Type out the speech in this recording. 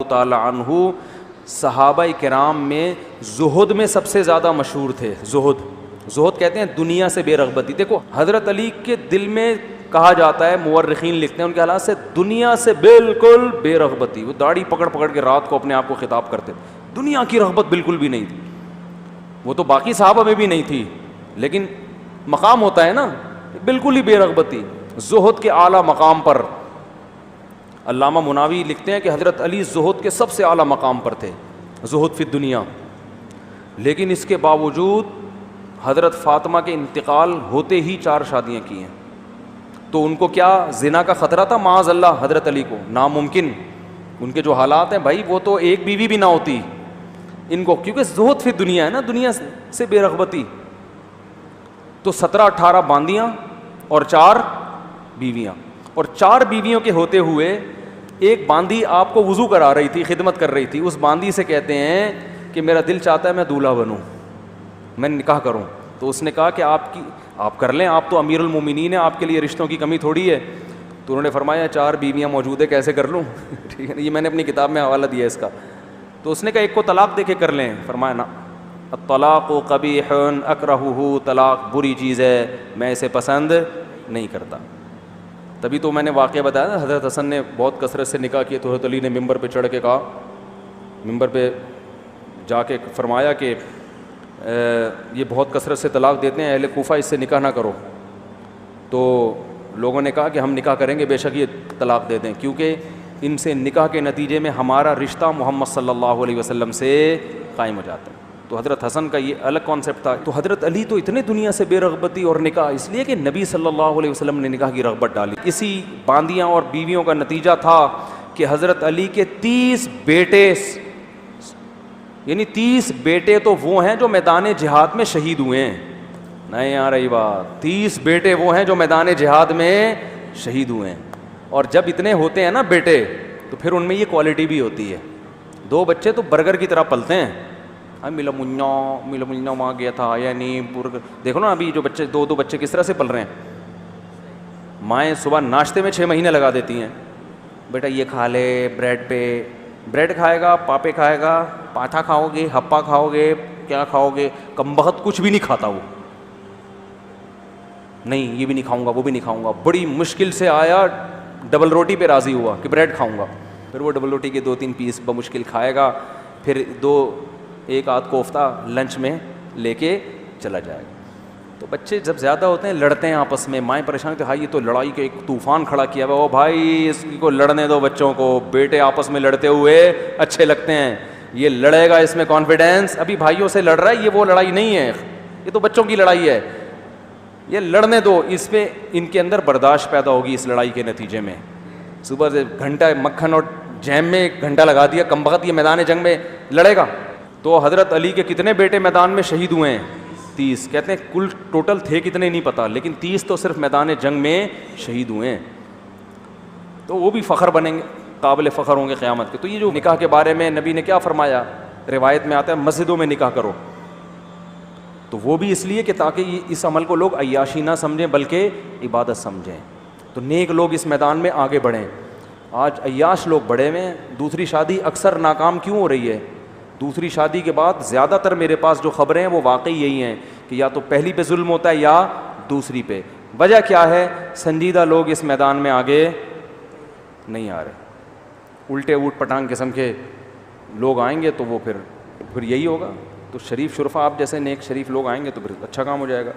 تعالی عنہ صحابہ کرام میں زہد میں سب سے زیادہ مشہور تھے. زہد کہتے ہیں دنیا سے بے رغبتی. دیکھو حضرت علی کے دل میں کہا جاتا ہے, مورخین لکھتے ہیں ان کے حالات سے, دنیا سے بالکل بے رغبتی. وہ داڑھی پکڑ پکڑ کے رات کو اپنے آپ کو خطاب کرتے, دنیا کی رغبت بالکل بھی نہیں تھی. وہ تو باقی صحابہ میں بھی نہیں تھی, لیکن مقام ہوتا ہے نا, بالکل ہی بے رغبتی, زہد کے اعلیٰ مقام پر. علامہ مناوی لکھتے ہیں کہ حضرت علی زہد کے سب سے اعلیٰ مقام پر تھے, زہد فی الدنیا. لیکن اس کے باوجود حضرت فاطمہ کے انتقال ہوتے ہی 4 شادیاں کی ہیں. تو ان کو کیا زنا کا خطرہ تھا؟ معاذ اللہ حضرت علی کو ناممکن. ان کے جو حالات ہیں بھائی, وہ تو ایک بیوی بھی نہ ہوتی ان کو, کیونکہ زہد فی دنیا ہے نا, دنیا سے بے رغبتی. تو 17-18 باندیاں اور 4 بیویاں, اور 4 بیویوں کے ہوتے ہوئے ایک باندی آپ کو وضو کرا رہی تھی, خدمت کر رہی تھی. اس باندی سے کہتے ہیں کہ میرا دل چاہتا ہے میں دولہا بنوں, میں نکاح کروں. تو اس نے کہا کہ آپ کر لیں, آپ تو امیر المومنین ہیں, آپ کے لیے رشتوں کی کمی تھوڑی ہے. تو انہوں نے فرمایا 4 بیویاں موجود ہے, کیسے کر لوں؟ ٹھیک ہے, یہ میں نے اپنی کتاب میں حوالہ دیا اس کا. تو اس نے کہا ایک کو طلاق دے کے کر لیں. فرمایا نا, الطلاق قبیح اکرہہ, طلاق بری چیز ہے, میں اسے پسند نہیں کرتا. تبھی تو میں نے واقعہ بتایا نا, حضرت حسن نے بہت کثرت سے نکاح کیے, تو حضرت علی نے ممبر پہ چڑھ کے کہا, ممبر پہ جا کے فرمایا کہ یہ بہت کثرت سے طلاق دیتے ہیں, اہل کوفہ اس سے نکاح نہ کرو. تو لوگوں نے کہا کہ ہم نکاح کریں گے, بے شک یہ طلاق دے دیں, کیونکہ ان سے نکاح کے نتیجے میں ہمارا رشتہ محمد صلی اللہ علیہ وسلم سے قائم ہو جاتا ہے. تو حضرت حسن کا یہ الگ کانسیپٹ تھا. تو حضرت علی تو اتنے دنیا سے بے رغبتی, اور نکاح اس لیے کہ نبی صلی اللہ علیہ وسلم نے نکاح کی رغبت ڈالی. اسی باندیاں اور بیویوں کا نتیجہ تھا کہ حضرت علی کے 30 بیٹے, یعنی 30 بیٹے تو وہ ہیں جو میدان جہاد میں شہید ہوئے ہیں. نہیں آ رہی بات, 30 بیٹے وہ ہیں جو میدان جہاد میں شہید ہوئے ہیں. اور جب اتنے ہوتے ہیں نا بیٹے, تو پھر ان میں یہ کوالٹی بھی ہوتی ہے. 2 بچے تو برگر کی طرح پلتے ہیں, ملا منہ وہاں گیا تھا, یعنی دیکھو نا ابھی جو بچے 2 بچے کس طرح سے پل رہے ہیں. مائیں صبح ناشتے میں 6 مہینے لگا دیتی ہیں, بیٹا یہ کھا لے بریڈ پہ, بریڈ کھائے گا, پاپے کھائے گا, پاٹھا کھاؤ گے, ہپا کھاؤ گے, کیا کھاؤ گے. کمبخت کچھ بھی نہیں کھاتا وہ, نہیں یہ بھی نہیں کھاؤں گا, وہ بھی نہیں کھاؤں گا. بڑی مشکل سے آیا, ڈبل روٹی پہ راضی ہوا کہ بریڈ کھاؤں گا. پھر وہ ڈبل روٹی کے 2-3 پیس بمشکل کھائے گا, پھر 1 آدھ کوفتہ لنچ میں لے کے چلا جائے گا. تو بچے جب زیادہ ہوتے ہیں لڑتے ہیں آپس میں, مائیں پریشان کہ ہائی یہ تو لڑائی کے ایک طوفان کھڑا کیا ہوا. او بھائی اس کو لڑنے دو بچوں کو, بیٹے آپس میں لڑتے ہوئے اچھے لگتے ہیں. یہ لڑے گا, اس میں کانفیڈینس, ابھی بھائیوں سے لڑ رہا ہے, یہ وہ لڑائی نہیں ہے, یہ تو بچوں کی لڑائی ہے. یہ لڑنے دو, اس پہ ان کے اندر برداشت پیدا ہوگی. اس لڑائی کے نتیجے میں صبح سے گھنٹہ مکھن اور جیم میں 1 گھنٹہ لگا دیا, کم بخت یہ میدان جنگ میں لڑے گا. تو حضرت علی کے کتنے بیٹے میدان میں شہید ہوئے ہیں؟ 30. کہتے ہیں کل ٹوٹل تھے کتنے نہیں پتا, لیکن 30 تو صرف میدان جنگ میں شہید ہوئے ہیں. تو وہ بھی فخر بنیں گے, قابل فخر ہوں گے قیامت کے. تو یہ جو نکاح کے بارے میں نبی نے کیا فرمایا, روایت میں آتا ہے مسجدوں میں نکاح کرو. تو وہ بھی اس لیے کہ تاکہ اس عمل کو لوگ عیاشی نہ سمجھیں بلکہ عبادت سمجھیں. تو نیک لوگ اس میدان میں آگے بڑھیں. آج عیاش لوگ بڑے ہوئے ہیں. دوسری شادی اکثر ناکام کیوں ہو رہی ہے؟ دوسری شادی کے بعد زیادہ تر میرے پاس جو خبریں ہیں وہ واقعی یہی ہیں کہ یا تو پہلی پہ ظلم ہوتا ہے یا دوسری پہ. وجہ کیا ہے؟ سنجیدہ لوگ اس میدان میں آگے نہیں آ رہے. الٹے اوٹ پٹانگ قسم کے لوگ آئیں گے تو وہ پھر یہی ہوگا. تو شریف شرفا آپ جیسے نیک شریف لوگ آئیں گے تو پھر اچھا کام ہو جائے گا.